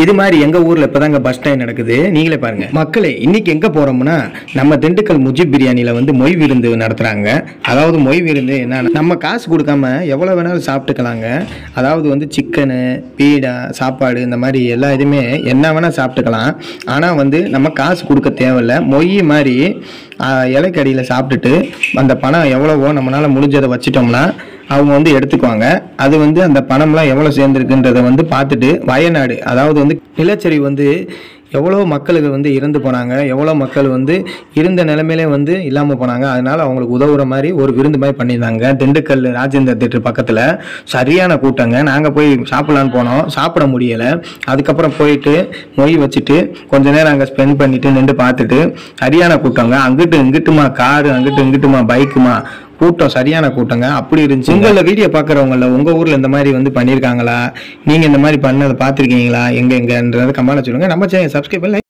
இது மாதிரி எங்கள் ஊரில் இப்போ தாங்க பஸ் டைம் நடக்குது, நீங்களே பாருங்கள். மக்களே, இன்றைக்கி எங்கே போகிறோம்னா, நம்ம திண்டுக்கல் முஜிப் பிரியாணியில் வந்து மொய் விருந்து நடத்துகிறாங்க. அதாவது மொய் விருந்து என்னன்னா, நம்ம காசு கொடுக்காம எவ்வளோ வேணாலும் சாப்பிட்டுக்கலாங்க. அதாவது வந்து சிக்கனு, பீடா, சாப்பாடு, இந்த மாதிரி எல்லா இதுவுமே என்ன வேணால் சாப்பிட்டுக்கலாம். ஆனால் வந்து நம்ம காசு கொடுக்க தேவையில்லை. மொய் மாதிரி இலைக்கடியில் சாப்பிட்டுட்டு அந்த பணம் எவ்வளவோ நம்மளால் முடிஞ்சதை வச்சிட்டோம்னா அவங்க வந்து எடுத்துக்குவாங்க. அது வந்து அந்த பணம்லாம் எவ்வளோ சேர்ந்துருக்குன்றதை வந்து பார்த்துட்டு வயநாடு, அதாவது வந்து நிலச்சரிவு வந்து எவ்வளோ மக்களுக்கு வந்து இறந்து போனாங்க, எவ்வளோ மக்கள் வந்து இருந்த நிலைமையிலே வந்து இல்லாமல் போனாங்க. அதனால் அவங்களுக்கு உதவுற மாதிரி ஒரு விருந்து மாதிரி பண்ணியிருந்தாங்க. திண்டுக்கல் ராஜேந்திர தேட்டர் பக்கத்தில் சரியான கூட்டங்க. நாங்கள் போய் சாப்பிட்லான்னு போனோம், சாப்பிட முடியலை. அதுக்கப்புறம் போயிட்டு மொய் வச்சுட்டு கொஞ்ச நேரம் அங்கே ஸ்பெண்ட் பண்ணிவிட்டு நின்று பார்த்துட்டு சரியான கூட்டங்க. அங்கிட்டு இங்கிட்டுமா காரு, அங்கிட்டு இங்கிட்டுமா பைக்குமா, கூட்டம் சரியான கூட்டங்க. அப்படி இருந்துச்சு. உங்களில் வீடியோ பார்க்குறவங்கள உங்கள் ஊரில் இந்த மாதிரி வந்து பண்ணியிருக்காங்களா, நீங்கள் இந்த மாதிரி பண்ணதை பார்த்துருக்கீங்களா, எங்கன்றதை கமெண்ட்ல சொல்லுங்கள். நம்ம சேனல் சப்ஸ்கிரைப் பண்ணி